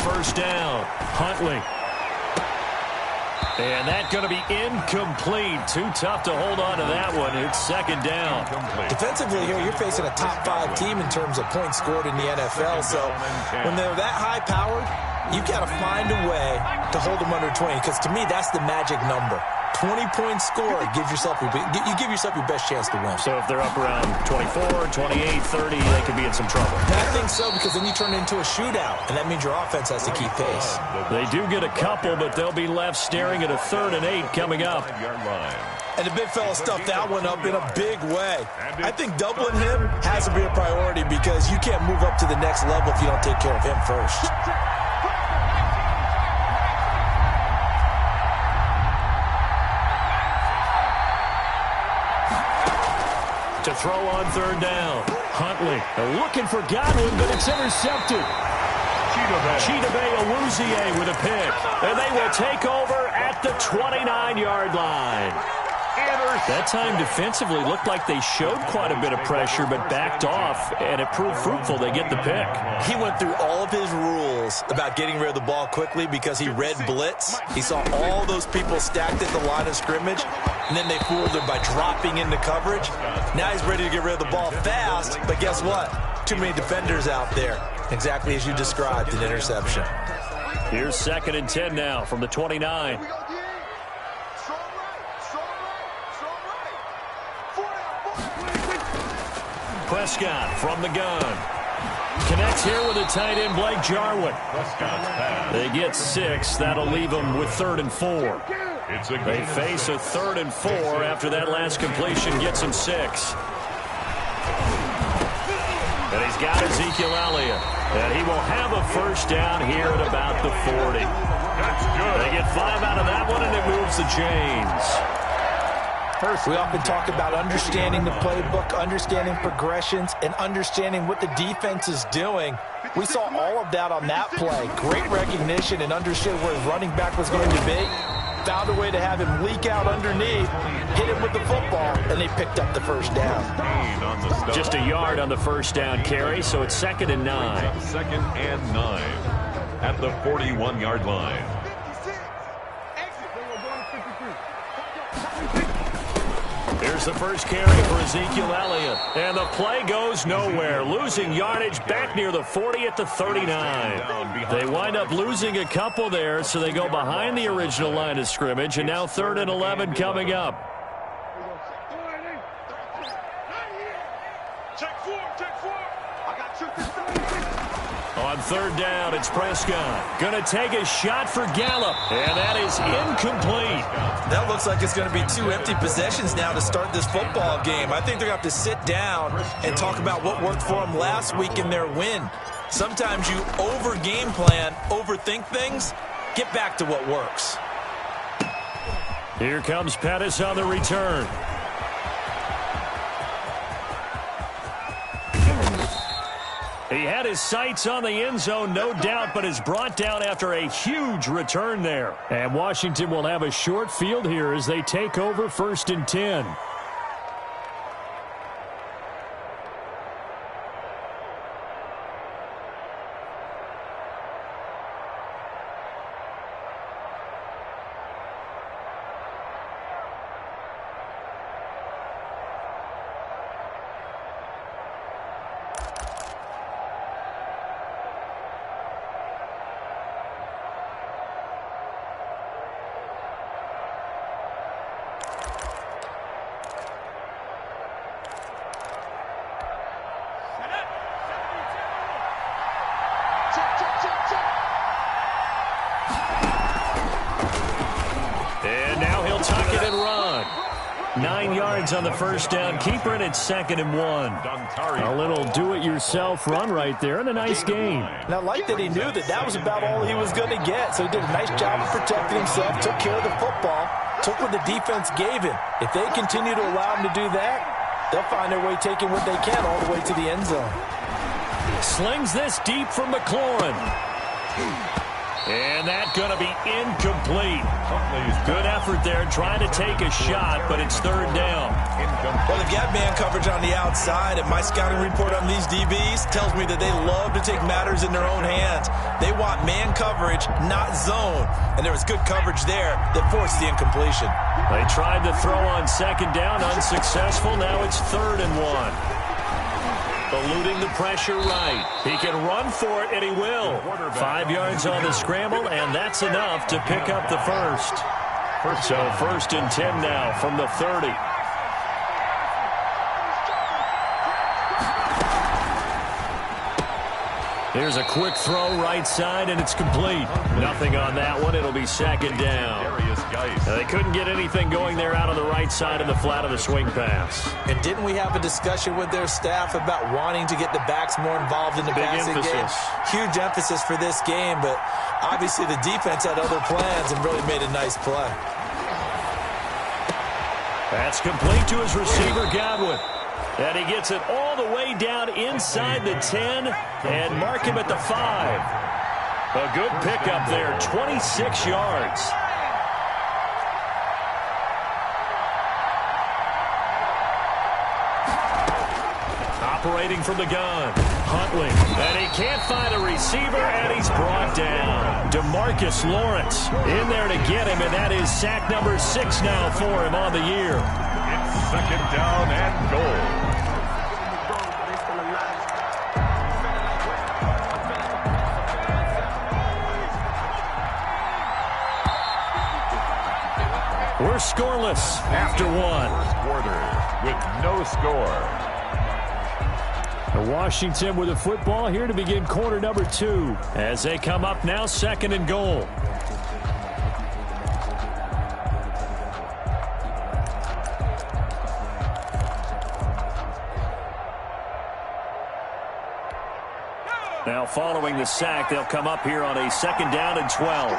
first down. Huntley. And that's going to be incomplete. Too tough to hold on to that one. It's second down. Defensively here, you're facing a top-5 team in terms of points scored in the NFL. So when they're that high-powered, you've got to find a way to hold them under 20. Because to me, that's the magic number. 20-point score, you give yourself your best chance to win. So if they're up around 24, 28, 30, they could be in some trouble. And I think so, because then you turn it into a shootout, and that means your offense has to keep pace. They do get a couple, but they'll be left staring at a 3rd and 8 coming up. And the big fella stuffed that one up in a big way. I think doubling him has to be a priority, because you can't move up to the next level if you don't take care of him first. To throw on 3rd down. Huntley looking for Godwin, but it's intercepted. Chidobe Awuzie with a pick. And they will take over at the 29-yard line. That time defensively looked like they showed quite a bit of pressure but backed off, and it proved fruitful. They get the pick. He went through all of his rules about getting rid of the ball quickly because he read blitz. He saw all those people stacked at the line of scrimmage, and then they fooled him by dropping into coverage. Now he's ready to get rid of the ball fast, but guess what? Too many defenders out there. Exactly as you described, an interception. Here's 2nd and 10 now from the 29. Prescott from the gun. Connects here with a tight end, Blake Jarwin. They get 6. That'll leave them with 3rd and 4. They face a 3rd and 4 after that last completion gets them 6. And he's got Ezekiel Elliott. And he will have a first down here at about the 40. They get 5 out of that one, and it moves the chains. We often talk about understanding the playbook, understanding progressions, and understanding what the defense is doing. We saw all of that on that play. Great recognition and understood where his running back was going to be. Found a way to have him leak out underneath, hit him with the football, and they picked up the first down. Just a yard on the first down carry, so it's 2nd and 9. 2nd and 9 at the 41-yard line. Here's the first carry for Ezekiel Elliott. And the play goes nowhere. Losing yardage back near the 40 at the 39. They wind up losing a couple there, so they go behind the original line of scrimmage. And now 3rd and 11 coming up. On 3rd down, it's Prescott. Gonna take a shot for Gallup. And that is incomplete. That looks like it's going to be 2 empty possessions now to start this football game. I think they're going to have to sit down and talk about what worked for them last week in their win. Sometimes you over-game plan, overthink things. Get back to what works. Here comes Pettis on the return. He had his sights on the end zone, no doubt, but is brought down after a huge return there. And Washington will have a short field here as they take over 1st and 10. And now he'll tuck it and run. 9 yards on the first down. Keeper, and it's 2nd and 1. A little do-it-yourself run right there, and a nice game. And I like that he knew that that was about all he was going to get. So he did a nice job of protecting himself, took care of the football, took what the defense gave him. If they continue to allow him to do that, they'll find their way taking what they can all the way to the end zone. Slings this deep from McLaurin. And that's going to be incomplete. Good effort there trying to take a shot, but it's third down. Well, they've got man coverage on the outside, and my scouting report on these DBs tells me that they love to take matters in their own hands. They want man coverage, not zone. And there was good coverage there that forced the incompletion. They tried to throw on second down, unsuccessful. Now it's 3rd and 1. Eluding the pressure right. He can run for it, and he will. 5 yards on the scramble, and that's enough to pick up the first. So 1st and 10 now from the 30. Here's a quick throw right side, and it's complete. Nothing on that one. It'll be 2nd down. They couldn't get anything going there out on the right side of the flat of the swing pass. And didn't we have a discussion with their staff about wanting to get the backs more involved in the passing game? Huge emphasis for this game, but obviously the defense had other plans and really made a nice play. That's complete to his receiver, Godwin. And he gets it all the way down inside the 10 and mark him at the 5. A good pickup there, 26 yards. Operating from the gun, Huntley. And he can't find a receiver, and he's brought down. DeMarcus Lawrence in there to get him, and that is sack number 6 now for him on the year. It's 2nd down and goal. We're scoreless after 1. Quarter with no score. Washington with the football here to begin quarter number 2 as they come up now 2nd and goal. Now following the sack, they'll come up here on a 2nd down and 12.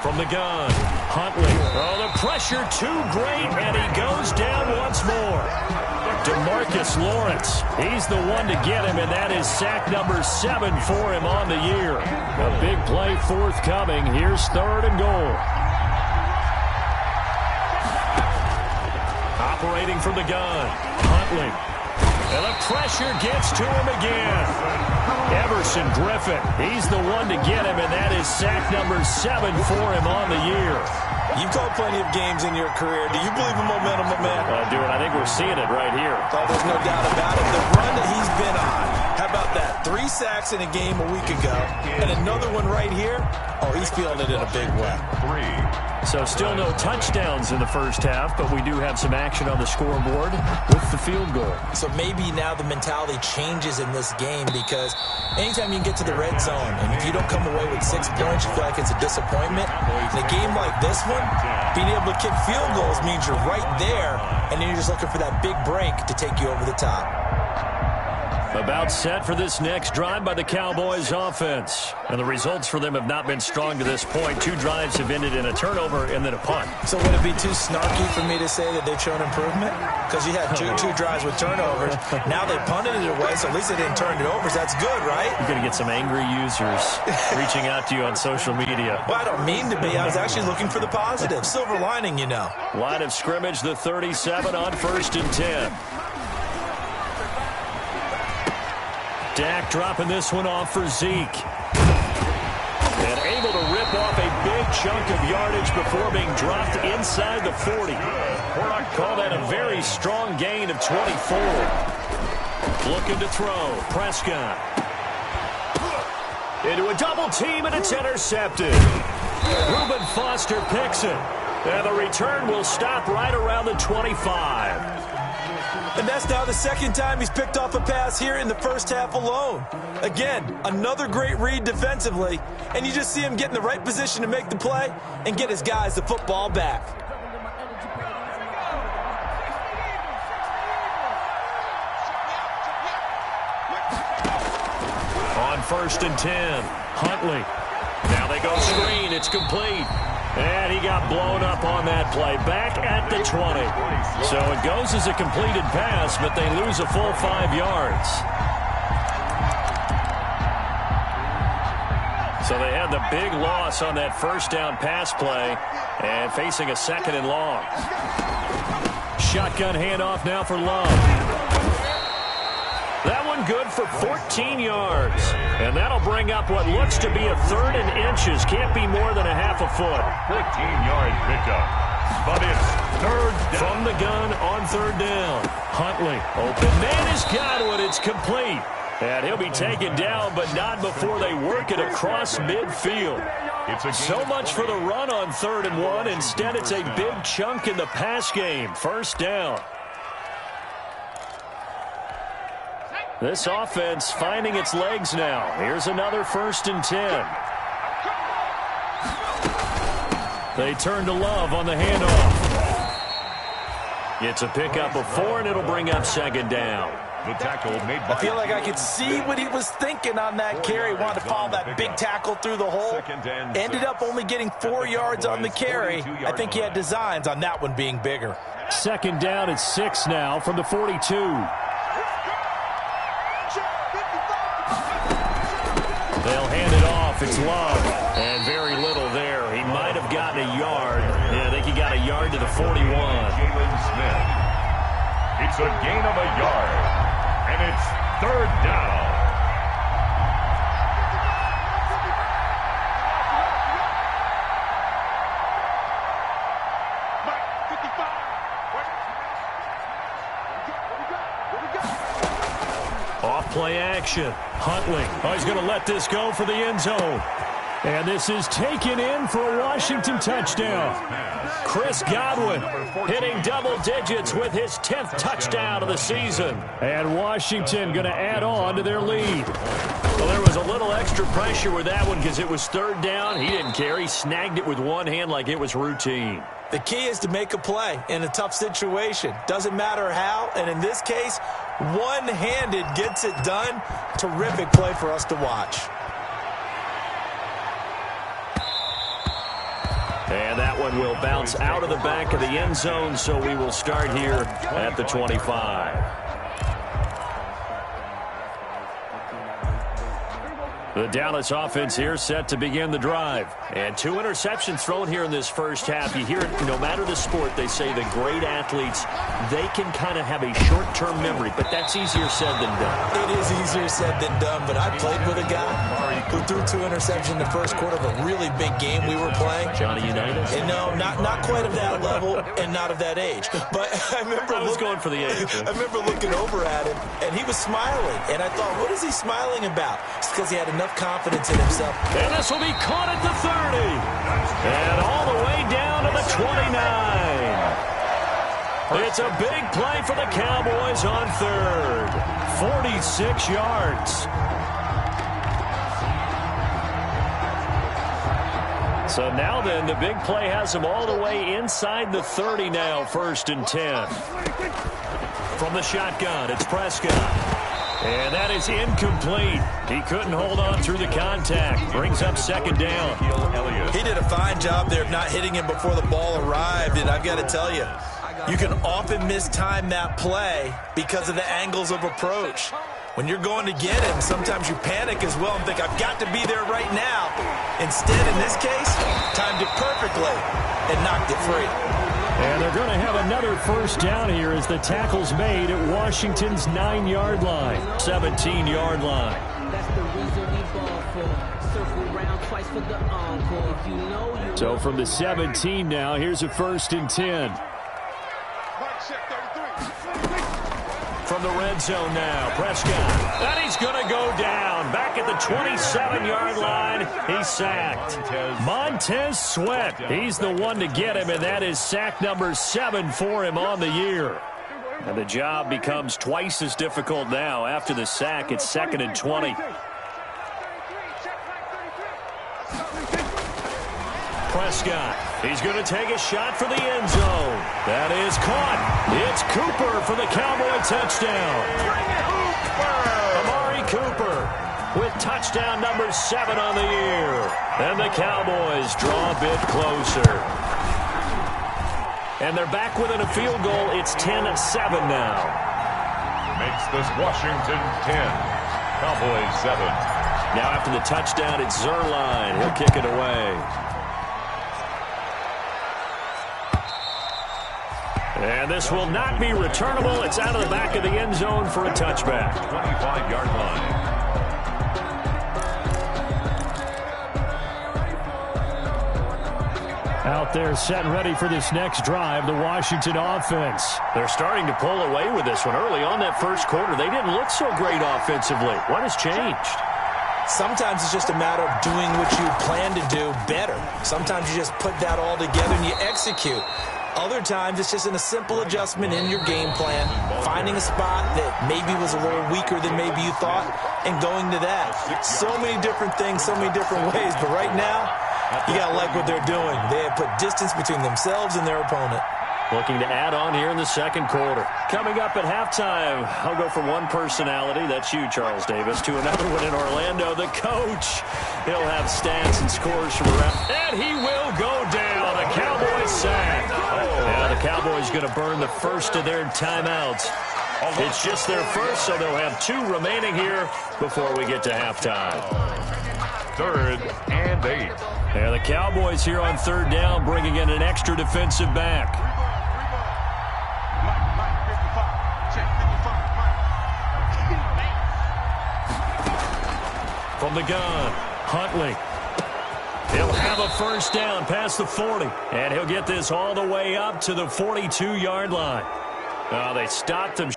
From the gun, Huntley. Oh, the pressure too great, and he goes down once more. DeMarcus Lawrence, he's the one to get him, and that is sack number 7 for him on the year. A big play forthcoming. Here's 3rd and goal. Operating from the gun, Huntley. And the pressure gets to him again. Everson Griffin, he's the one to get him, and that is sack number 7 for him on the year. You've called plenty of games in your career. Do you believe in momentum, my man? I do, and I think we're seeing it right here. Oh, there's no doubt about it. The run that he's been on, how about that? 3 sacks in a game a week ago, and another one right here. Oh, he's feeling it in a big way. 3. So still no touchdowns in the first half, but we do have some action on the scoreboard with the field goal. So maybe now the mentality changes in this game because anytime you can get to the red zone, and if you don't come away with 6 points, you feel like it's a disappointment. In a game like this one, being able to kick field goals means you're right there, and then you're just looking for that big break to take you over the top. About set for this next drive by the Cowboys offense. And the results for them have not been strong to this point. 2 drives have ended in a turnover and then a punt. So would it be too snarky for me to say that they've shown improvement? Because you had two drives with turnovers. Now they punted it away, so at least they didn't turn it over. So that's good, right? You're going to get some angry users reaching out to you on social media. Well, I don't mean to be. I was actually looking for the positive. Silver lining, you know. Line of scrimmage, the 37 on 1st and 10. Dak dropping this one off for Zeke. And able to rip off a big chunk of yardage before being dropped inside the 40. Call that a very strong gain of 24. Looking to throw. Prescott. Into a double team, and it's intercepted. Reuben Foster picks it. And the return will stop right around the 25. And that's now the 2nd time he's picked off a pass here in the first half alone. Again, another great read defensively, and you just see him get in the right position to make the play and get his guys the football back. On 1st and 10, Huntley. Now they go screen. It's complete. And he got blown up on that play. Back at the 20. So it goes as a completed pass, but they lose a full 5 yards. So they had the big loss on that first down pass play and facing a 2nd and long. Shotgun handoff now for Love. That one good for 14 yards. And that'll bring up what looks to be a 3rd and inches. Can't be more than a half a foot. 14-yard pickup. But it's 3rd down. From the gun on 3rd down. Huntley. Open man has got it. It's complete. And he'll be taken down, but not before they work it across midfield. So much for the run on 3rd and 1. Instead, it's a big chunk in the pass game. 1st down. This offense finding its legs now. Here's another 1st and 10. They turn to Love on the handoff. It's a pickup of 4, and it'll bring up 2nd down. The tackle made by I feel like I could see what he was thinking on that carry. Wanted to follow that big tackle through the hole. Ended up only getting 4 yards on the carry. I think he had designs on that one being bigger. 2nd down at 6 now from the 42. They'll hand it off. It's Love. And very little there. He might have gotten a yard. Yeah, I think he got a yard to the 41. Jalen Smith. It's a gain of a yard. And it's 3rd down. Off play action. Huntley. Oh, he's going to let this go for the end zone. And this is taken in for a Washington touchdown. Chris Godwin hitting double digits with his 10th touchdown of the season. And Washington going to add on to their lead. Well, there was a little extra pressure with that one because it was 3rd down. He didn't care. He snagged it with one hand like it was routine. The key is to make a play in a tough situation. Doesn't matter how, and in this case, one-handed gets it done. Terrific play for us to watch. And that one will bounce out of the back of the end zone, so we will start here at the 25. The Dallas offense here set to begin the drive. And 2 interceptions thrown here in this first half. You hear it, no matter the sport, they say the great athletes, they can kind of have a short-term memory, but that's easier said than done. It is easier said than done, but I played with a guy who threw 2 interceptions in the first quarter of a really big game we were playing. Johnny Unitas? And no, not quite of that level and not of that age. But I remember going for the age. I remember looking over at him, and he was smiling. And I thought, what is he smiling about? It's because he had enough confidence in himself. And this will be caught at the 30. And all the way down to the 29. It's a big play for the Cowboys on 3rd. 46 yards. So now then, the big play has them all the way inside the 30 now, 1st and 10. From the shotgun, it's Prescott. And that is incomplete. He couldn't hold on through the contact. Brings up 2nd down. He did a fine job there of not hitting him before the ball arrived. And I've got to tell you, you can often mistime that play because of the angles of approach. When you're going to get him, sometimes you panic as well and think, I've got to be there right now. Instead, in this case, timed it perfectly and knocked it free. And they're going to have another 1st down here as the tackle's made at Washington's 9-yard line, 17-yard line. That's the reason we ball for. Circle round twice for the encore. So from the 17 now, here's a 1st and 10. From the red zone now, Prescott. And he's going to go down. Back at the 27-yard line, he's sacked. Montez Sweat, he's the one to get him, and that is sack number 7 for him on the year. And the job becomes twice as difficult now. After the sack, it's 2nd and 20. Prescott, he's going to take a shot for the end zone. That is caught. It's Cooper for the Cowboy touchdown. Amari Cooper. with touchdown number 7 on the year. And the Cowboys draw a bit closer. And they're back within a field goal. It's 10-7 now. Makes this Washington 10, Cowboys 7. Now after the touchdown, it's Zerline. He'll kick it away. And this will not be returnable. It's out of the back of the end zone for a touchback. 25-yard line. Out there set and ready for this next drive, the Washington offense. They're starting to pull away with this one. Early on that first quarter, they didn't look so great offensively. What has changed? Sometimes it's just a matter of doing what you plan to do better. Sometimes you just put that all together and you execute. Other times it's just in a simple adjustment in your game plan, finding a spot that maybe was a little weaker than maybe you thought, and going to that. So many different things, so many different ways, but right now, you got to like what they're doing. They have put distance between themselves and their opponent. Looking to add on here in the second quarter. Coming up at halftime, I'll go from one personality, that's you, Charles Davis, to another one in Orlando, the coach. He'll have stats and scores from around. And he will go down. A Cowboys sack. Yeah, the Cowboys going to burn the first of their timeouts. It's just their first, so they'll have 2 remaining here before we get to halftime. 3rd and 8. Yeah, the Cowboys here on 3rd down, bringing in an extra defensive back. From the gun, Huntley. He'll have a first down past the 40, and he'll get this all the way up to the 42-yard line. Oh, they stopped him.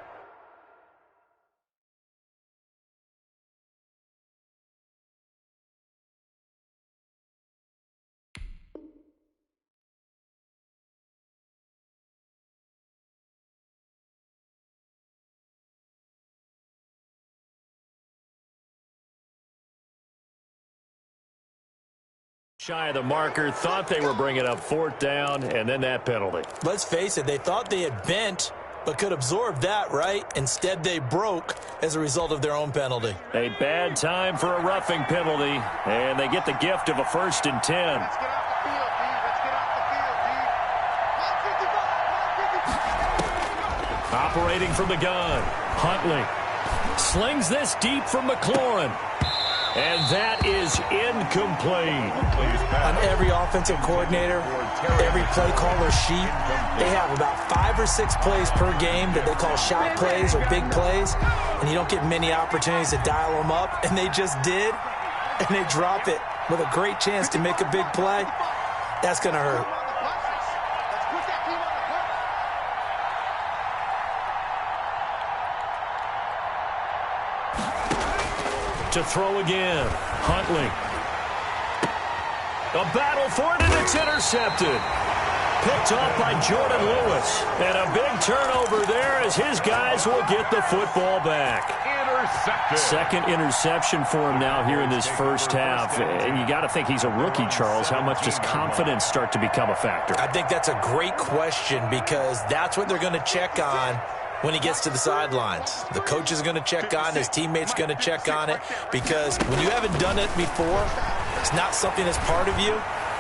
Shy of the marker, thought they were bringing up 4th down, and then that penalty. Let's face it, they thought they had bent, but could absorb that, right? Instead, they broke as a result of their own penalty. A bad time for a roughing penalty, and they get the gift of a 1st and 10. Let's get off the field, D. Let's get off the field, D. Operating from the gun, Huntley slings this deep from McLaurin. And that is incomplete. On every offensive coordinator, every play caller sheet, they have about 5 or 6 plays per game that they call shot plays or big plays, and you don't get many opportunities to dial them up, and they just did, and they drop it with a great chance to make a big play. That's going to hurt. To throw again, Huntley. A battle for it, and it's intercepted. Picked off by Jordan Lewis. And a big turnover there as his guys will get the football back. Intercepted. Second interception for him now here in this first half. And you got to think he's a rookie, Charles. How much does confidence start to become a factor? I think that's a great question because that's what they're going to check on when he gets to the sidelines. The coach is going to check on it, his teammates going to check on it, because when you haven't done it before, it's not something that's part of you.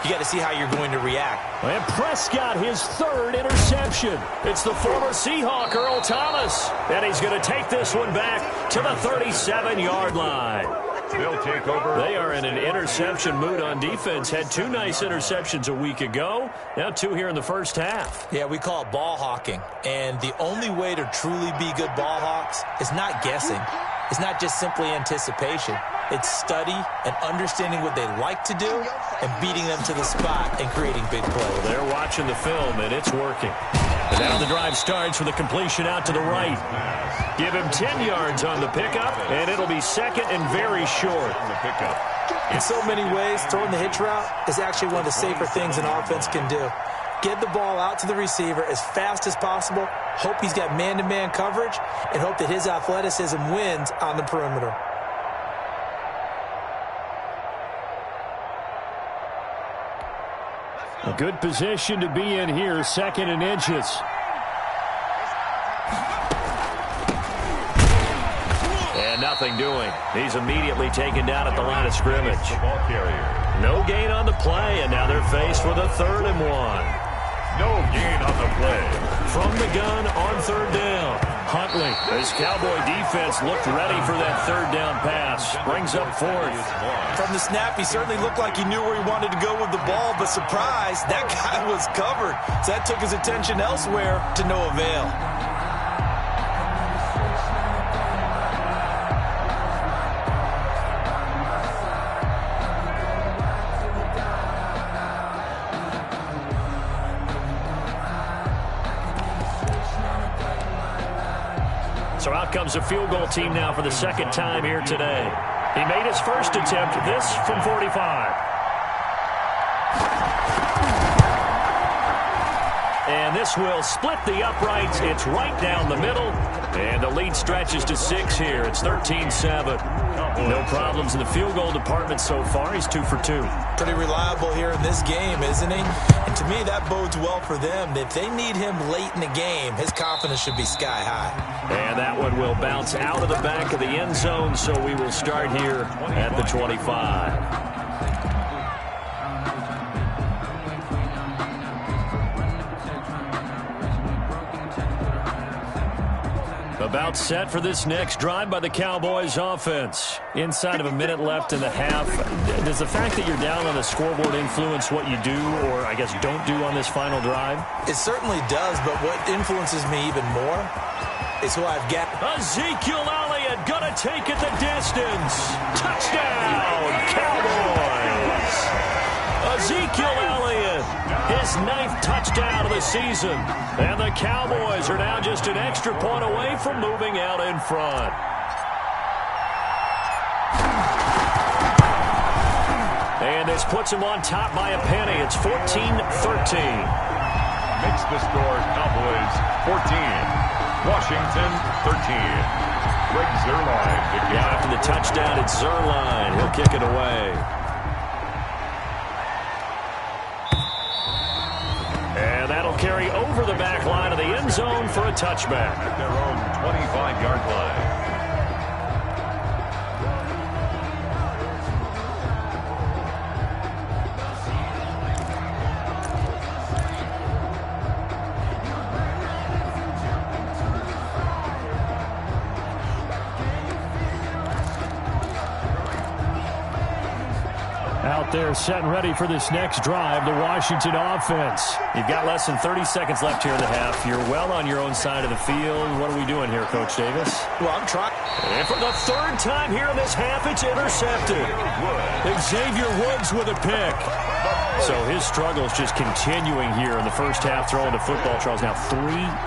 You got to see how you're going to react. And Prescott, his 3rd interception. It's the former Seahawk, Earl Thomas. And he's going to take this one back to the 37-yard line. They'll take over. They are in an interception mood on defense. Had 2 nice interceptions a week ago. Now 2 here in the first half. Yeah, we call it ball hawking. And the only way to truly be good ball hawks is not guessing. It's not just simply anticipation. It's study and understanding what they like to do and beating them to the spot and creating big plays. They're watching the film, and it's working. And now the drive starts with a completion out to the right. Give him 10 yards on the pickup, and it'll be 2nd and very short. In so many ways, throwing the hitch route is actually one of the safer things an offense can do. Get the ball out to the receiver as fast as possible, hope he's got man-to-man coverage, and hope that his athleticism wins on the perimeter. A good position to be in here, 2nd and inches. And nothing doing. He's immediately taken down at the line of scrimmage. Ball carrier. No gain on the play, and now they're faced with a 3rd and 1. No gain on the play. From the gun on 3rd down. Huntley, his Cowboy defense looked ready for that 3rd down pass. Brings up 4th. From the snap, he certainly looked like he knew where he wanted to go with the ball, but surprise, that guy was covered. So that took his attention elsewhere to no avail. So out comes a field goal team now for the 2nd time here today. He made his first attempt, this from 45. And this will split the uprights. It's right down the middle. And the lead stretches to 6 here. It's 13-7. No problems in the field goal department so far. He's 2 for 2. Pretty reliable here in this game, isn't he? And to me, that bodes well for them. If they need him late in the game, his confidence should be sky high. And that one will bounce out of the back of the end zone, so we will start here at the 25. About set for this next drive by the Cowboys offense. Inside of a minute left in the half. Does the fact that you're down on the scoreboard influence what you do, or I guess don't do on this final drive? It certainly does, but what influences me even more is who I've got. Ezekiel Elliott gonna take it the distance. Touchdown, Cowboys! Ezekiel Elliott, his 9th touchdown of the season. And the Cowboys are now just an extra point away from moving out in front. And this puts him on top by a penny. It's 14-13. Makes the score Cowboys 14. Washington 13. Greg Zuerlein to get after the touchdown, it's Zuerlein. He'll kick it away. And that'll carry over the back line of the end zone for a touchback. At their own 25-yard line. Out there set and ready for this next drive, the Washington offense. You've got less than 30 seconds left here in the half. You're well on your own side of the field. What are we doing here, Coach Davis? Well, I'm trying. And for the 3rd time here in this half, it's intercepted. Xavier Woods with a pick. So his struggles just continuing here in the first half, throwing the football. Charles, now 3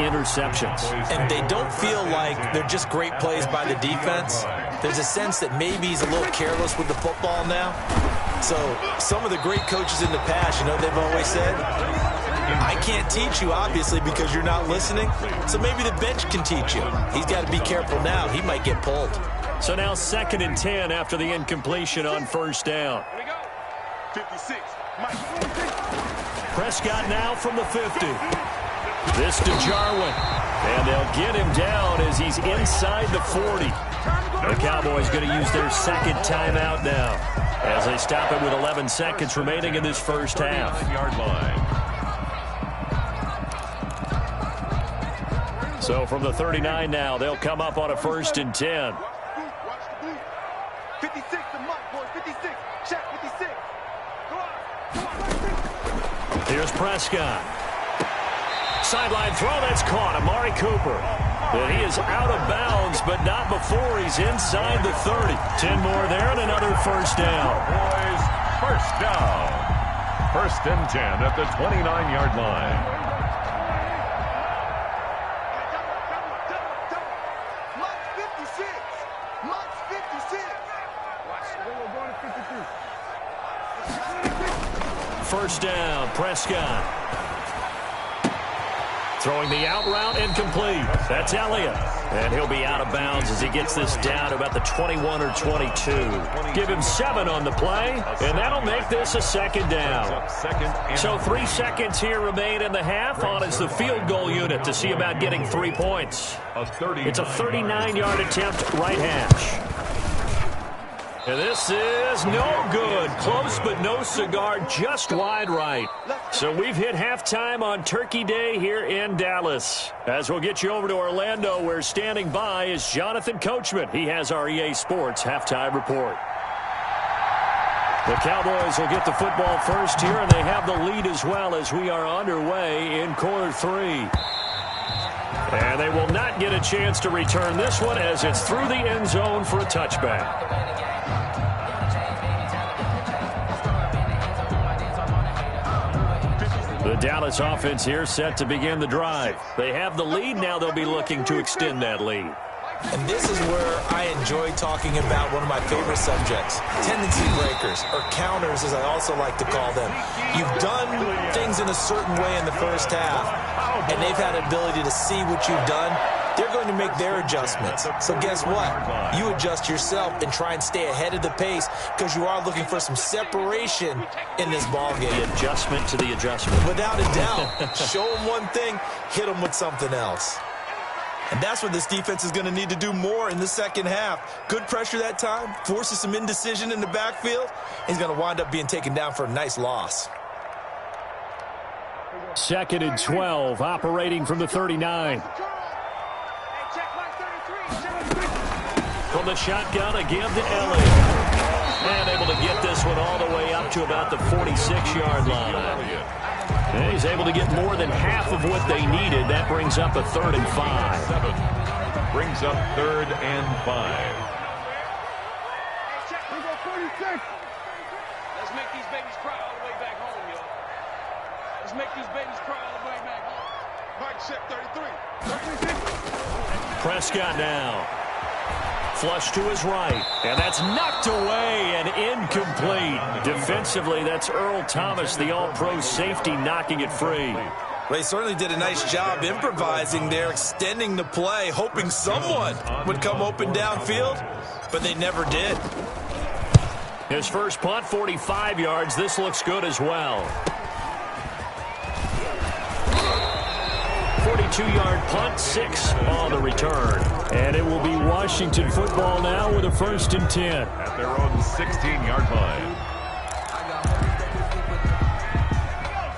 interceptions. And they don't feel like they're just great plays by the defense. There's a sense that maybe he's a little careless with the football now. So some of the great coaches in the past, you know, they've always said, I can't teach you, obviously, because you're not listening. So maybe the bench can teach you. He's got to be careful now. He might get pulled. So now 2nd and 10 after the incompletion on 1st down. 56. Prescott now from the 50. This to Jarwin. And they'll get him down as he's inside the 40. The Cowboys going to use their 2nd timeout now as they stop it with 11 seconds remaining in this first half. 39-yard line. So from the 39 now, they'll come up on a 1st and 10. 56 to Mike, boys. 56. Check 56. Go on. Here's Prescott. Sideline throw, that's caught. Amari Cooper. And he is out of bounds, but not before he's inside the 30. 10 more there and another 1st down. Boys, 1st down. 1st and 10 at the 29-yard line. Mike's 56. Mike's 56. 1st down, Prescott. Throwing the out route incomplete. That's Elliott. And he'll be out of bounds as he gets this down to about the 21 or 22. Give him 7 on the play, and that'll make this a 2nd down. So 3 seconds here remain in the half on as the field goal unit to see about getting 3 points. It's a 39-yard attempt, right hash. And this is no good. Close but no cigar, just wide right. So we've hit halftime on Turkey Day here in Dallas. As we'll get you over to Orlando, where standing by is Jonathan Coachman. He has our EA Sports halftime report. The Cowboys will get the football first here, and they have the lead as well as we are underway in quarter 3. And they will not get a chance to return this one as it's through the end zone for a touchback. The Dallas offense here set to begin the drive. They have the lead. Now they'll be looking to extend that lead. And this is where I enjoy talking about one of my favorite subjects, tendency breakers, or counters as I also like to call them. You've done things in a certain way in the first half, and they've had an ability to see what you've done. They're going to make their adjustments. So guess what? You adjust yourself and try and stay ahead of the pace because you are looking for some separation in this ballgame. The adjustment to the adjustment. Without a doubt. Show them one thing, hit them with something else. And that's what this defense is going to need to do more in the second half. Good pressure that time, forces some indecision in the backfield. He's going to wind up being taken down for a nice loss. 2nd and 12, operating from the 39. From the shotgun, a give to Elliott. And able to get this one all the way up to about the 46-yard line. And he's able to get more than half of what they needed. That brings up a 3rd and 5. Brings up 3rd and 5. Let's make these babies cry all the way back home, yo. Let's make these babies cry all the way back home. Mike, check 33. Prescott now. Flush to his right, and that's knocked away and incomplete. Defensively, that's Earl Thomas, the all-pro safety, knocking it free. Well, he certainly did a nice job improvising there, extending the play, hoping someone would come open downfield, but they never did. His first punt, 45 yards. This looks good as well. 42-yard punt, 6 on the return. And it will be Washington football now with a 1st and 10. At their own 16-yard line.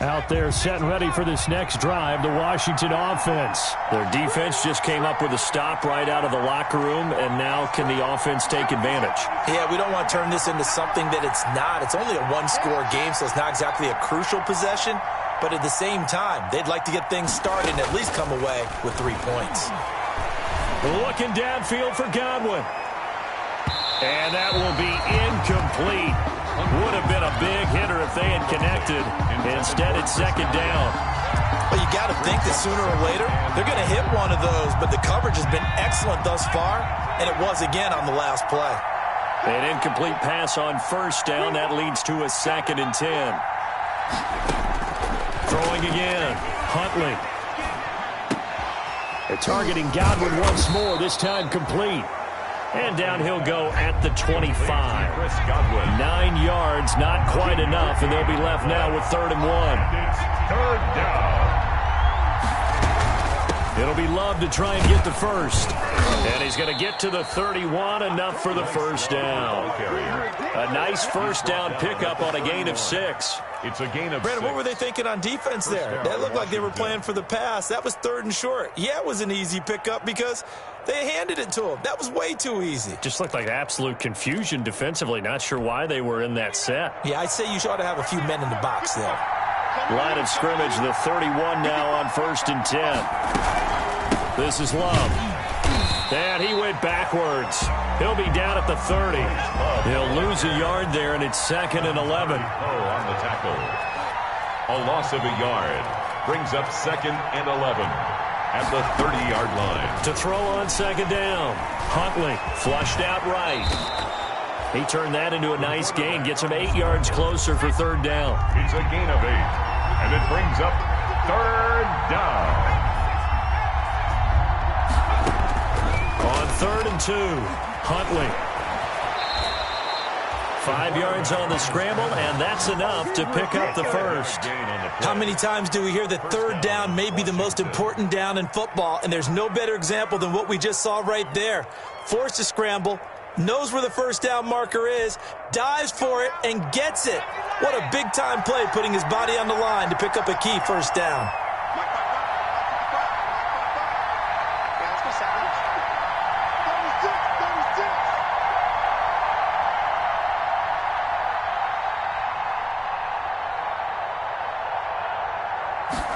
Out there set and ready for this next drive, the Washington offense. Their defense just came up with a stop right out of the locker room, and now can the offense take advantage? Yeah, we don't want to turn this into something that it's not. It's only a one-score game, so it's not exactly a crucial possession. But at the same time, they'd like to get things started and at least come away with 3 points. Looking downfield for Godwin. And that will be incomplete. Would have been a big hitter if they had connected. Instead, it's 2nd down. Well, you got to think that sooner or later, they're going to hit one of those. But the coverage has been excellent thus far, and it was again on the last play. An incomplete pass on 1st down. That leads to a 2nd and 10. Throwing again. Huntley. They're targeting Godwin once more, this time complete. And down he'll go at the 25. 9 yards, not quite enough, and they'll be left now with 3rd and 1. It's 3rd down. It'll be Love to try and get the first. And he's going to get to the 31, enough for the 1st down. A nice 1st down pickup on a gain of 6. It's a gain of Brandon, 6. what were they thinking on defense there? That looked like they were playing for the pass. That was 3rd and short. Yeah, it was an easy pickup because they handed it to him. That was way too easy. Just looked like absolute confusion defensively. Not sure why they were in that set. Yeah, I'd say you ought to have a few men in the box there. Line of scrimmage, the 31 now on 1st and 10. This is Love. And he went backwards. He'll be down at the 30. He'll lose a yard there, and it's 2nd and 11. On the tackle. A loss of a yard. Brings up 2nd and 11 at the 30-yard line. To throw on 2nd down. Huntley flushed out right. He turned that into a nice gain. Gets him 8 yards closer for 3rd down. It's a gain of 8. And it brings up 3rd down. On 3rd and 2, Huntley. 5 yards on the scramble, and that's enough to pick up the first. How many times do we hear that 3rd down may be the most important down in football, and there's no better example than what we just saw right there. Forced to scramble, knows where the first down marker is, dives for it, and gets it. What a big-time play, putting his body on the line to pick up a key first down.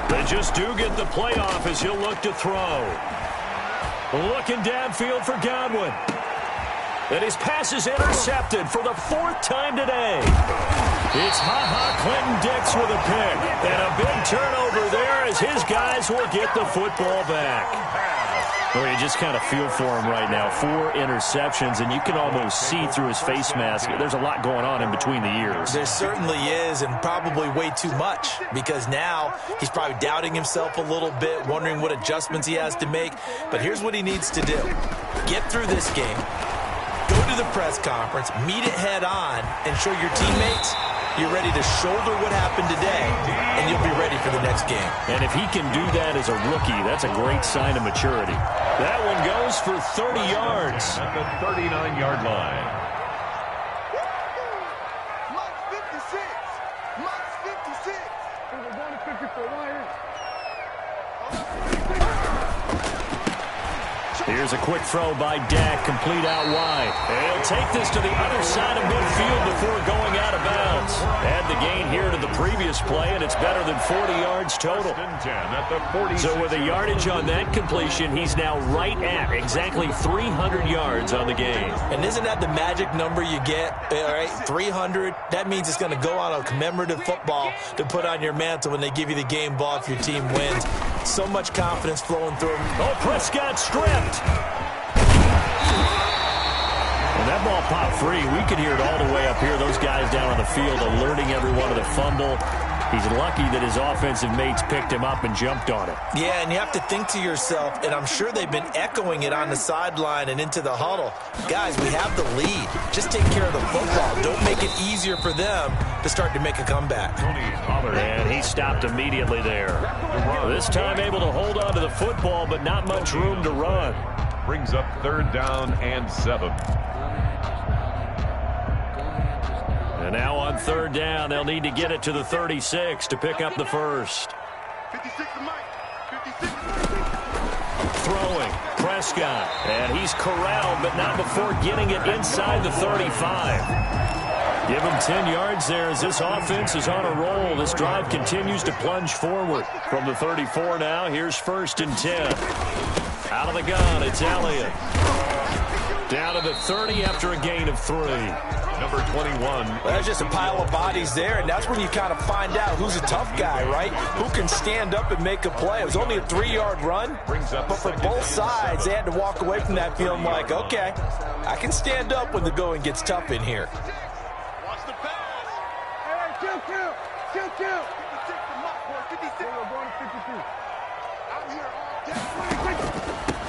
They just do get the playoff as he'll look to throw. Looking downfield for Godwin. And his pass is intercepted for the 4th time today. It's Clinton Dix with a pick. And a big turnover there as his guys will get the football back. Well, you just kind of feel for him right now. 4 interceptions, and you can almost see through his face mask. There's a lot going on in between the ears. There certainly is, and probably way too much, because now he's probably doubting himself a little bit, wondering what adjustments he has to make. But here's what he needs to do. Get through this game, go to the press conference, meet it head on, and show your teammates you're ready to shoulder what happened today, and you'll be ready for the next game. And if he can do that as a rookie, that's a great sign of maturity. That one goes for 30 yards. At the 39-yard line. Max 56. Max 56. We're going to 54 wires. Here's a quick throw by Dak, complete out wide. And he'll take this to the other side of midfield before going out of bounds. Add the gain here to the previous play, and it's better than 40 yards total. So with a yardage on that completion, he's now right at exactly 300 yards on the game. And isn't that the magic number you get? All right, 300. That means it's going to go on a commemorative football to put on your mantle when they give you the game ball if your team wins. So much confidence flowing through him. Oh, Prescott stripped. And that ball popped free. We could hear it all the way up here. Those guys down on the field alerting everyone of the fumble. He's lucky that his offensive mates picked him up and jumped on it. Yeah, and you have to think to yourself, and I'm sure they've been echoing it on the sideline and into the huddle. Guys, we have the lead. Just take care of the football. Don't make it easier for them to start to make a comeback. And he stopped immediately there. This time able to hold on to the football, but not much room to run. Brings up 3rd down and 7. And now on 3rd down, they'll need to get it to the 36 to pick up the first. 56 to Mike. 56. Throwing, Prescott, and he's corralled, but not before getting it inside the 35. Give him 10 yards there as this offense is on a roll. This drive continues to plunge forward. From the 34 now, here's 1st and 10. Out of the gun, it's Elliott. Down to the 30 after a gain of 3. Number 21. Well, there's just a pile of bodies there, and that's when you kind of find out who's a tough guy, right? Who can stand up and make a play. It was only a 3-yard run, but for both sides, they had to walk away from that feeling like, okay, I can stand up when the going gets tough in here. Watch the pass. Hey, kill. 56 to Mike, boy. 56. We're going to 52. Out here all day.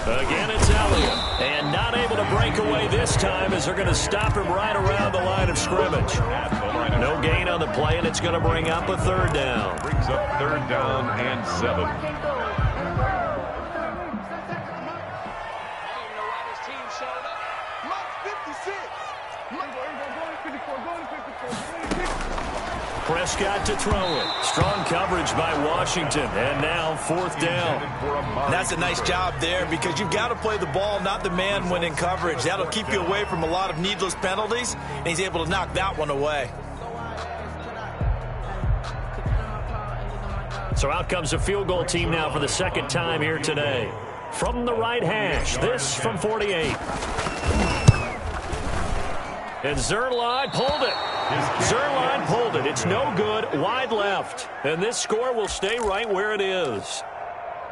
Again, it's Elliott. And not able to break away this time as they're going to stop him right around the line of scrimmage. No gain on the play, and it's going to bring up a 3rd down. Brings up 3rd down and 7. Prescott to throw it. Strong coverage by Washington. And now 4th down. And that's a nice job there because you've got to play the ball, not the man when in coverage. That'll keep you away from a lot of needless penalties, and he's able to knock that one away. So out comes a field goal team now for the 2nd time here today. From the right hash, this from 48. And Zerline pulled it. Zerline pulled it. It's no good. Wide left. And this score will stay right where it is.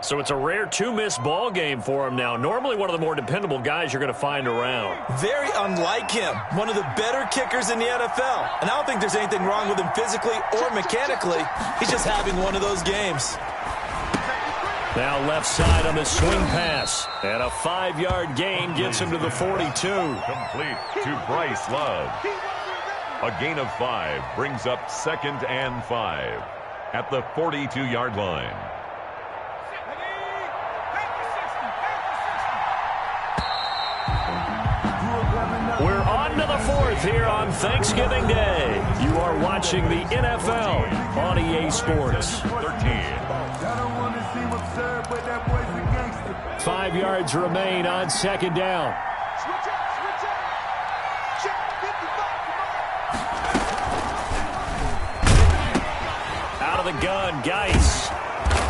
So it's a rare 2-miss ball game for him now. Normally one of the more dependable guys you're going to find around. Very unlike him. One of the better kickers in the NFL. And I don't think there's anything wrong with him physically or mechanically. He's just having one of those games. Now left side on the swing pass. And a 5-yard gain gets him to the 42. Complete to Bryce Love. A gain of 5 brings up 2nd and 5 at the 42-yard line. We're on to the fourth here on Thanksgiving Day. You are watching the NFL on EA Sports. 5 yards remain on second down. Out of the gun, Geis.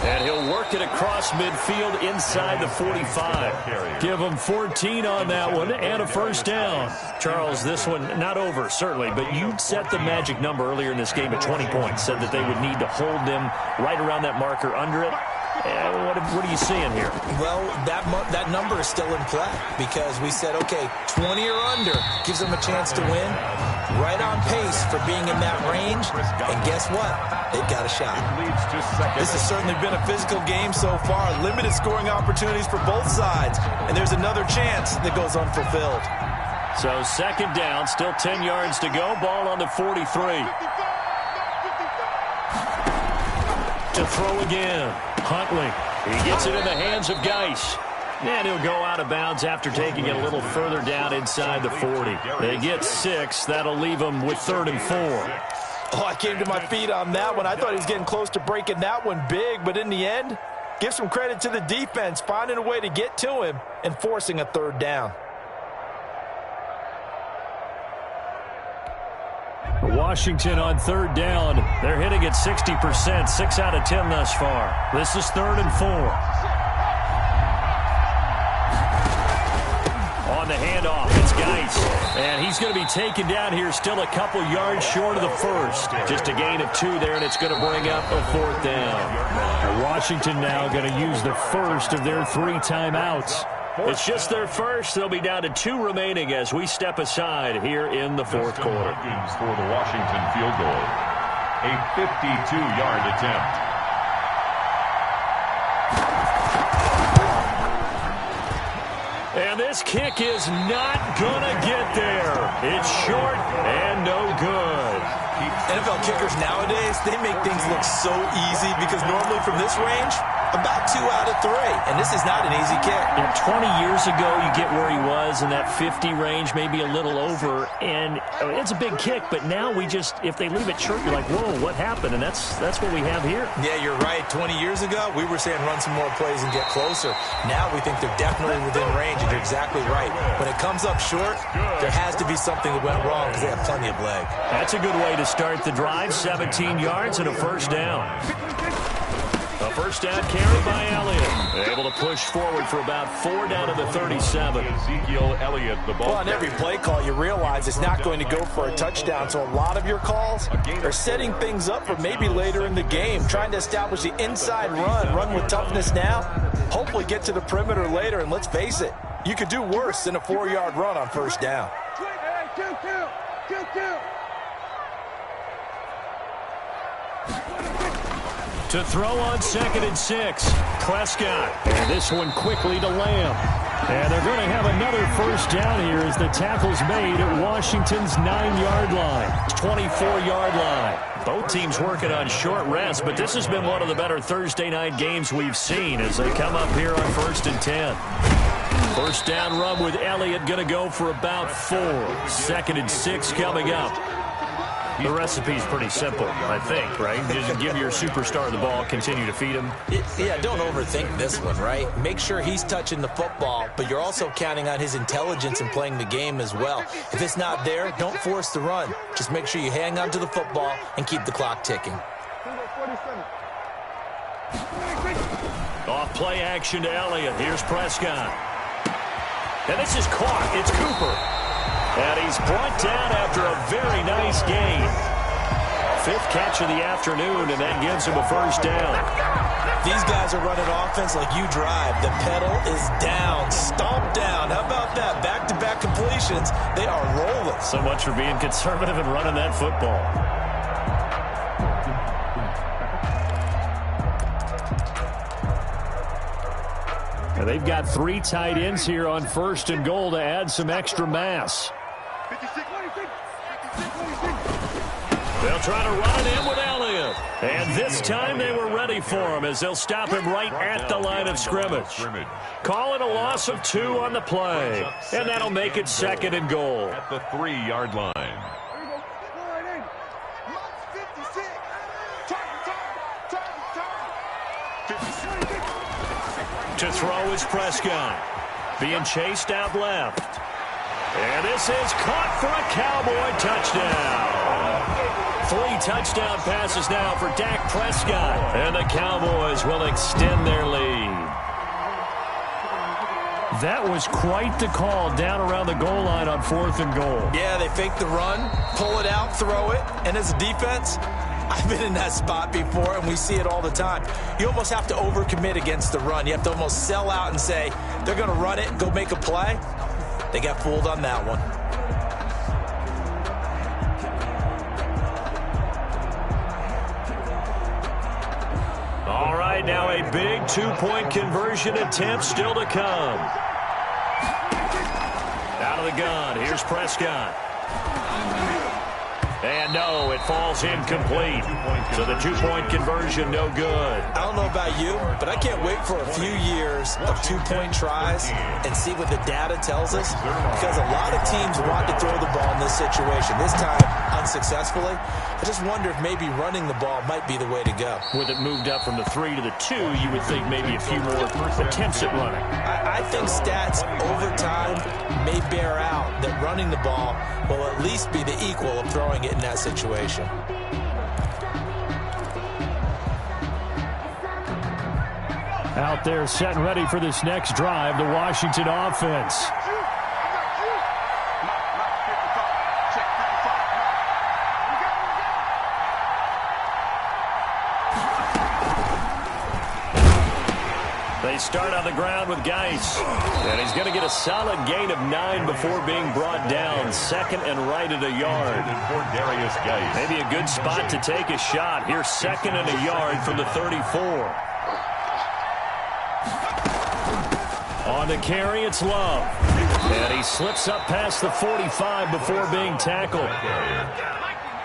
And he'll work it across midfield inside the 45. Give him 14 on that one and a first down. Charles, this one not over, certainly, but you set the magic number earlier in this game at 20 points. Said that they would need to hold them right around that marker under it. What are you seeing here? Well, that number is still in play because we said, okay, 20 or under gives them a chance to win. Right on pace for being in that range. And guess what? They've got a shot. This has certainly been a physical game so far. Limited scoring opportunities for both sides. And there's another chance that goes unfulfilled. So second down, still 10 yards to go. Ball on the 43. To throw again. Huntley. He gets it in the hands of Geis. And he'll go out of bounds after taking it a little further down inside the 40. They get 6. That'll leave them with 3rd and 4. Oh, I came to my feet on that one. I thought he was getting close to breaking that one big. But in the end, give some credit to the defense, finding a way to get to him and forcing a 3rd down. Washington on 3rd down. They're hitting at 60%, 6 out of 10 thus far. This is 3rd and 4. On the handoff, it's Geis. And he's going to be taken down here, still a couple yards short of the first. Just a gain of 2 there, and it's going to bring up a 4th down. Washington now going to use the first of their 3 timeouts. It's just their first. They'll be down to 2 remaining as we step aside here in the 4th quarter. For the Washington field goal. A 52-yard attempt. And this kick is not going to get there. It's short and no good. NFL kickers nowadays, they make things look so easy because normally from this range, about 2 out of 3. And this is not an easy kick. And 20 years ago, you get where he was in that 50 range, maybe a little over. And it's a big kick, but now we just, if they leave it short, you're like, whoa, what happened? And that's what we have here. Yeah, you're right. 20 years ago, we were saying run some more plays and get closer. Now we think they're definitely within range, and you're exactly right. When it comes up short, there has to be something that went wrong because they have plenty of leg. That's a good way to start the drive. 17 yards and a first down. A first down carry by Elliott. Able to push forward for about 4 down to the 37. Ezekiel Elliott, the ball. Well, on every play call, you realize it's not going to go for a touchdown. So a lot of your calls are setting things up for maybe later in the game, trying to establish the inside run with toughness now, hopefully get to the perimeter later. And let's face it, you could do worse than a 4-yard run on first down. To throw on 2nd and 6. Prescott. And this one quickly to Lamb. And they're going to have another first down here as the tackle's made at Washington's 9-yard line. 24-yard line. Both teams working on short rest, but this has been one of the better Thursday night games we've seen as they come up here on 1st and 10. First down run with Elliott going to go for about 4. 2nd and 6 coming up. The recipe's pretty simple, I think, right? Just give your superstar the ball, continue to feed him. Yeah, don't overthink this one, right? Make sure he's touching the football, but you're also counting on his intelligence in playing the game as well. If it's not there, don't force the run. Just make sure you hang on to the football and keep the clock ticking. Off play action to Elliott. Here's Prescott. And this is caught. It's Cooper. And he's brought down after a very nice gain. 5th catch of the afternoon, and that gives him a first down. These guys are running offense like you drive. The pedal is down, stomp down. How about that? Back-to-back completions. They are rolling. So much for being conservative and running that football. Now they've got 3 tight ends here on 1st and goal to add some extra mass. They'll try to run it in with Elliott. And this time they were ready for him as they'll stop him right at the line of scrimmage. Call it a loss of 2 on the play. And that'll make it 2nd and goal. At the 3-yard line. To throw is Prescott. Being chased out left. And this is caught for a Cowboy touchdown. 3 touchdown passes now for Dak Prescott. And the Cowboys will extend their lead. That was quite the call down around the goal line on 4th and goal. Yeah, they fake the run, pull it out, throw it. And as a defense, I've been in that spot before, and we see it all the time. You almost have to overcommit against the run. You have to almost sell out and say, they're going to run it, go make a play. They got fooled on that one. All right, now a big 2-point conversion attempt still to come. Out of the gun, here's Prescott. And no, it falls incomplete. So the 2-point conversion, no good. I don't know about you, but I can't wait for a few years of 2-point tries and see what the data tells us. Because a lot of teams want to throw the ball in this situation. This time, unsuccessfully. I just wonder if maybe running the ball might be the way to go. With it moved up from the 3 to the 2, you would think maybe a few more attempts at running. I think stats over time may bear out that running the ball will at least be the equal of throwing it in that situation. Out there set and ready for this next drive, the Washington offense. They start on the ground with Geis. And he's going to get a solid gain of 9 before being brought down. 2nd and right at a yard. Maybe a good spot to take a shot. Here's 2nd and a yard from the 34. On the carry, it's Love. And he slips up past the 45 before being tackled.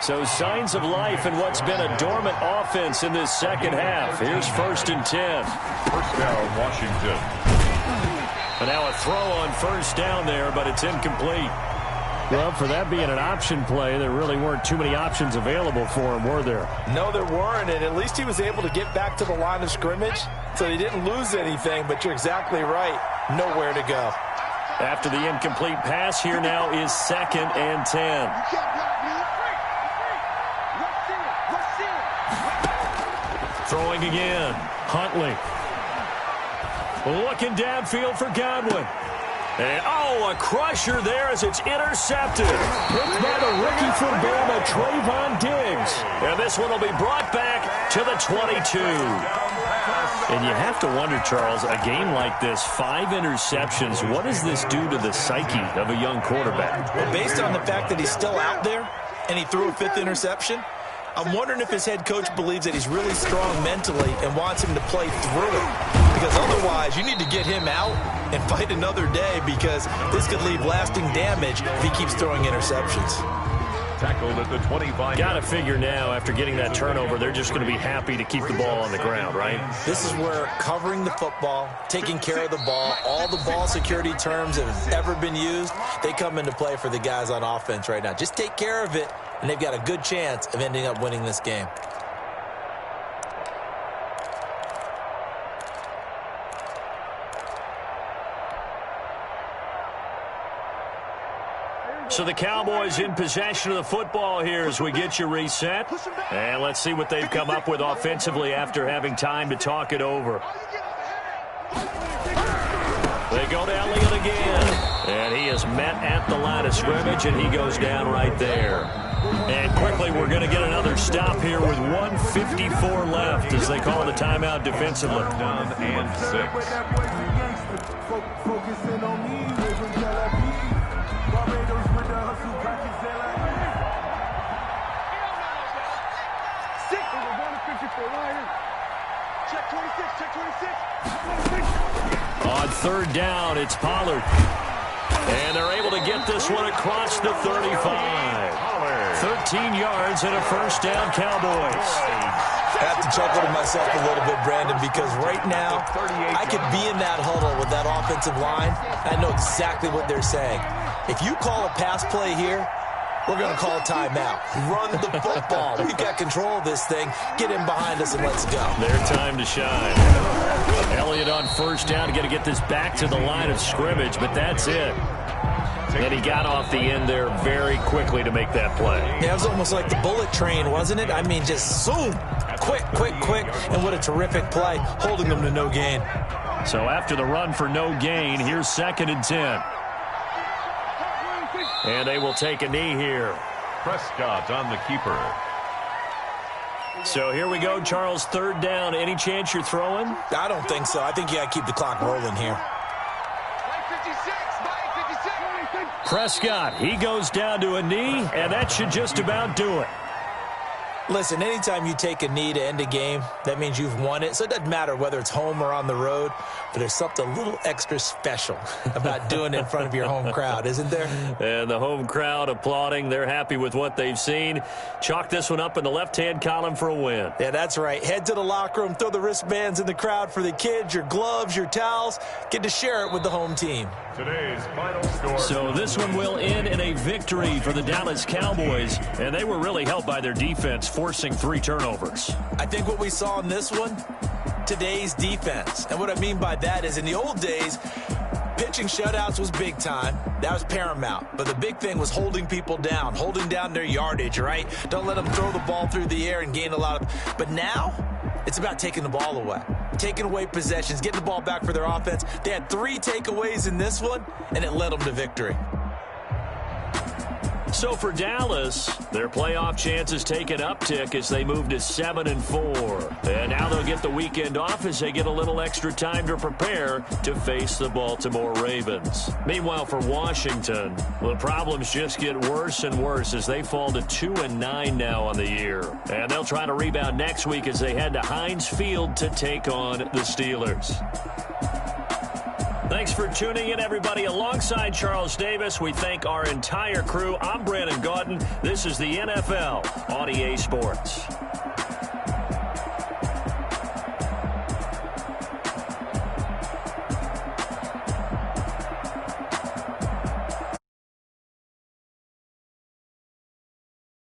So signs of life in what's been a dormant offense in this second half. Here's 1st and 10. First down, Washington. And now a throw on 1st down there, but it's incomplete. Well, for that being an option play, there really weren't too many options available for him, were there? No, there weren't, and at least he was able to get back to the line of scrimmage, so he didn't lose anything, but you're exactly right. Nowhere to go. After the incomplete pass, here now is 2nd and 10. Throwing again. Huntley. Looking downfield for Godwin. And, a crusher there as it's intercepted. Picked by the rookie from Bama, Trayvon Diggs. And this one will be brought back to the 22. And you have to wonder, Charles, a game like this, 5 interceptions, what does this do to the psyche of a young quarterback? Well, based on the fact that he's still out there and he threw a 5th interception, I'm wondering if his head coach believes that he's really strong mentally and wants him to play through it. Because otherwise, you need to get him out and fight another day, because this could leave lasting damage if he keeps throwing interceptions. Tackled at the 25. Got to figure now, after getting that turnover, they're just going to be happy to keep the ball on the ground, right? This is where covering the football, taking care of the ball, all the ball security terms that have ever been used, they come into play for the guys on offense right now. Just take care of it, and they've got a good chance of ending up winning this game. So the Cowboys in possession of the football here as we get you reset. And let's see what they've come up with offensively after having time to talk it over. They go to Elliott again. And he is met at the line of scrimmage, and he goes down right there. And quickly, we're going to get another stop here with 1:54 left as they call the timeout defensively. Down and 6. On 3rd down, it's Pollard. And they're able to get this one across the 35. 13 yards and a 1st down, Cowboys. I have to chuckle to myself a little bit, Brandon, because right now I could be in that huddle with that offensive line. I know exactly what they're saying. If you call a pass play here, we're going to call a timeout. Run the football. We've got control of this thing. Get in behind us and let's go. Their time to shine. Elliott on first down. Got to get this back to the line of scrimmage, but that's it. And he got off the end there very quickly to make that play. Yeah, it was almost like the bullet train, wasn't it? I mean, just zoom. Quick, quick, quick. And what a terrific play, holding them to no gain. So after the run for no gain, here's 2nd and 10. And they will take a knee here. Prescott on the keeper. So here we go, Charles, 3rd down. Any chance you're throwing? I don't think so. I think you got to keep the clock rolling here. Prescott, he goes down to a knee, and that should just about do it. Listen, anytime you take a knee to end a game, that means you've won it. So it doesn't matter whether it's home or on the road, but there's something a little extra special about doing it in front of your home crowd, isn't there? And the home crowd applauding. They're happy with what they've seen. Chalk this one up in the left-hand column for a win. Yeah, that's right. Head to the locker room, throw the wristbands in the crowd for the kids, your gloves, your towels. Get to share it with the home team. Today's final score. So this one will end in a victory for the Dallas Cowboys, and they were really helped by their defense, forcing 3 turnovers. I think what we saw in this one, today's defense. And what I mean by that is in the old days, pitching shutouts was big time. That was paramount. But the big thing was holding people down, holding down their yardage, right? Don't let them throw the ball through the air and gain a lot of... But now, it's about taking the ball away. Taking away possessions, getting the ball back for their offense. They had 3 takeaways in this one, and it led them to victory. So for Dallas, their playoff chances take an uptick as they move to 7-4. And now they'll get the weekend off as they get a little extra time to prepare to face the Baltimore Ravens. Meanwhile, for Washington, the problems just get worse and worse as they fall to 2-9 now on the year. And they'll try to rebound next week as they head to Heinz Field to take on the Steelers. Thanks for tuning in, everybody. Alongside Charles Davis, we thank our entire crew. I'm Brandon Gaudin. This is the NFL on EA Sports.